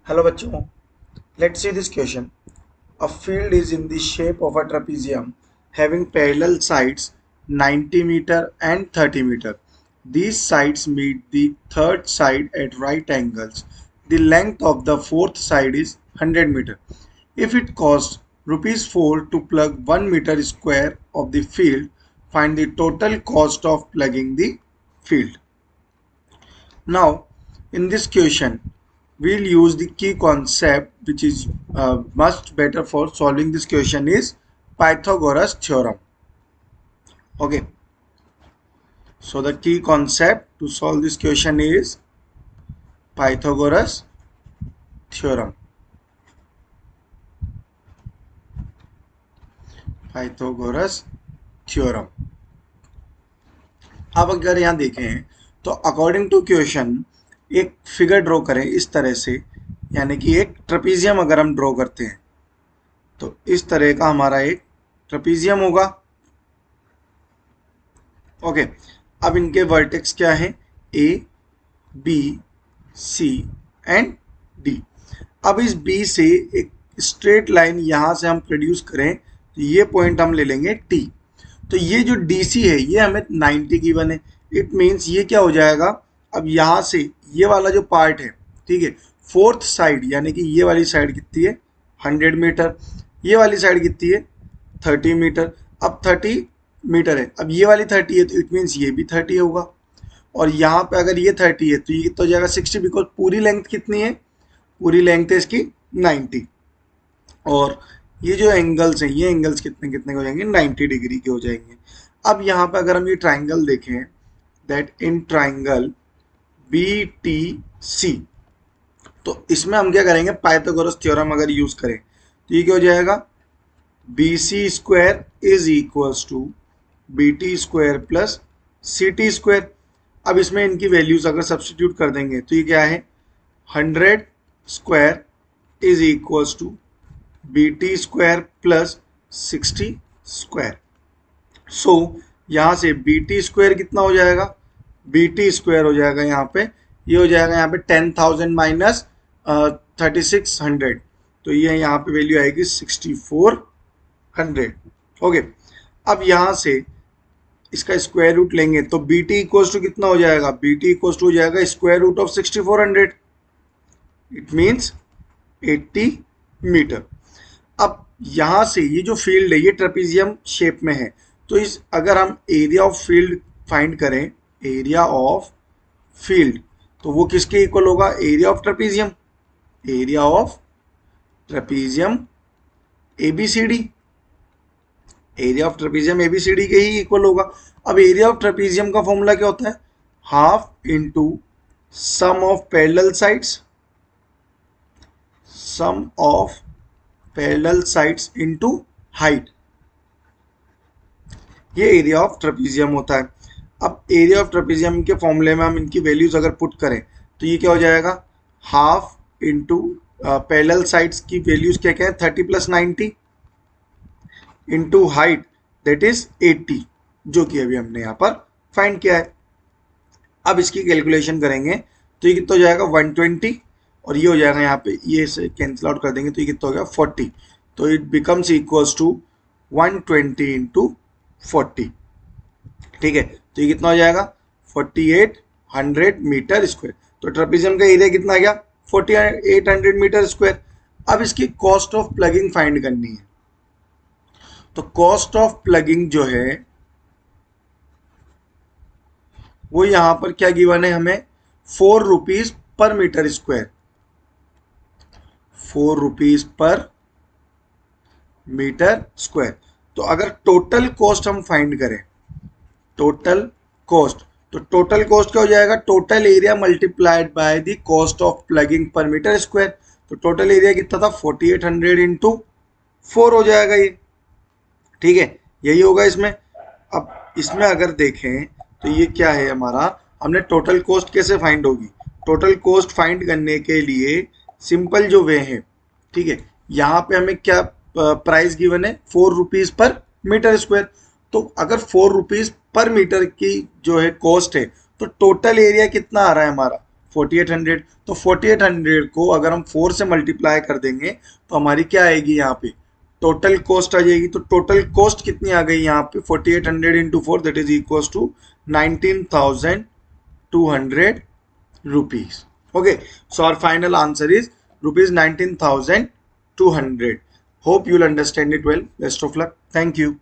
Hello बच्चों, let's see this question. A field is in the shape of a trapezium having parallel sides 90 meter and 30 meter. These sides meet the third side at right angles. The length of the fourth side is 100 meter. If it costs rupees 4 to plug 1 meter square of the field, find the total cost of plugging the field. Now, in this question, we'll use the key concept which is much better for solving this question is Pythagoras theorem. Okay, so the key concept to solve this question is Pythagoras theorem. Pythagoras theorem. अब अगर यहाँ देखें तो according to question एक figure draw करें इस तरह से, यानी कि एक ट्रेपेजियम अगर हम ड्रॉ करते हैं तो इस तरह का हमारा एक ट्रेपेजियम होगा. ओके, अब इनके वर्टेक्स क्या है? ए, बी, सी एंड डी. अब इस बी से एक स्ट्रेट लाइन यहां से हम प्रोड्यूस करें तो ये पॉइंट हम ले लेंगे टी. तो ये जो डी सी है ये हमें 90 गिवन है. इट मीन्स ये क्या हो जाएगा, अब यहां से ये वाला जो पार्ट है, ठीक है, फोर्थ साइड यानी कि ये वाली साइड कितनी है 100 मीटर, ये वाली साइड कितनी है 30 मीटर. अब 30 मीटर है, अब ये वाली 30 है तो इट मीन्स ये भी 30 होगा. और यहाँ पे अगर ये 30 है तो ये कितना हो जाएगा 60, बिकॉज पूरी लेंथ कितनी है, पूरी लेंथ है इसकी 90. और ये जो एंगल्स हैं ये एंगल्स कितने कितने हो जाएंगे 90 डिग्री के हो जाएंगे. अब यहाँ पे अगर हम ये ट्राइंगल देखें, that in triangle B T C, तो इसमें हम क्या करेंगे, पाइथागोरस थ्योरम अगर यूज करें तो ये क्या हो जाएगा, B C square is equals to B T square plus C T square. अब इसमें इनकी वैल्यूज अगर सब्स्टिट्यूट कर देंगे तो ये क्या है 100 square is equals to B T square plus 60 square. So यहाँ से बी टी स्क्वायर कितना हो जाएगा, बी टी स्क्वायर हो जाएगा यहाँ पे, ये हो जाएगा यहाँ पे 10,000 माइनस 3600, तो ये यहाँ पे वैल्यू आएगी 6400. ओके, अब यहाँ से इसका स्क्वायर रूट लेंगे तो बी टी इक्वल्स टू कितना हो जाएगा, बी टी इक्वल्स टू हो जाएगा square root of 6400, it means 80 metre. अब यहां से ये जो फील्ड है ये ट्रेपेजियम शेप में है, तो इस अगर हम एरिया ऑफ फील्ड फाइंड करें, एरिया ऑफ फील्ड, तो वो किसके इक्वल होगा, area of trapezium, area of trapezium ABCD, area of trapezium ABCD के ही इक्वल होगा. अब एरिया ऑफ ट्रेपेजियम का फॉर्मूला क्या होता है, half into sum of parallel sides, sum of parallel sides into height. ये एरिया ऑफ ट्रेपेजियम होता है. अब एरिया ऑफ ट्रेपेजियम के फॉर्मूले में हम इनकी वैल्यूज अगर पुट करें तो ये क्या हो जाएगा, हाफ इंटू पैरेलल साइड्स की वैल्यूज क्या क्या है 30 plus 90 into height that is 80, जो कि अभी हमने यहाँ पर फाइंड किया है. अब इसकी कैलकुलेशन करेंगे तो ये कितना हो जाएगा 120, और ये हो जाएगा यहाँ पे, ये से कैंसिल आउट कर देंगे तो ये कितना हो गया 40, तो it becomes equals to 120 into 40. ठीक है, तो ये कितना हो जाएगा 4800 मीटर स्क्वायर. तो ट्रेपेजियम का एरिया कितना आ गया 4800 मीटर स्क्वायर. अब इसकी कॉस्ट ऑफ प्लगिंग फाइंड करनी है, तो कॉस्ट ऑफ प्लगिंग जो है वो यहां पर क्या गिवन है हमें, 4 rupees per metre square, 4 rupees per metre square. तो अगर टोटल कॉस्ट हम फाइंड करें, टोटल कॉस्ट, तो टोटल कॉस्ट क्या हो जाएगा, total area multiplied by the cost of ploughing per metre square. तो टोटल एरिया कितना था 4800 इंटू 4 हो जाएगा ये. ठीक है, यही होगा इसमें. अब इसमें अगर देखें तो ये क्या है हमारा, हमने टोटल कॉस्ट कैसे फाइंड होगी, टोटल कॉस्ट फाइंड करने के लिए सिंपल जो वे है, ठीक है, यहाँ पे हमें क्या प्राइस गिवन है 4 रुपीज पर मीटर स्क्वायर. तो अगर 4 रुपीज पर मीटर की जो है कॉस्ट है तो टोटल एरिया कितना आ रहा है हमारा 4800। तो 4800 को अगर हम 4 से मल्टीप्लाई कर देंगे तो हमारी क्या आएगी यहाँ पे टोटल कॉस्ट आ जाएगी। तो टोटल कॉस्ट कितनी आ गई यहाँ पे 4800 into 4 that is equal to 19,200 rupees. Okay, so our final answer is rupees 19,200. Hope you'll understand it well. Best of luck. Thank you.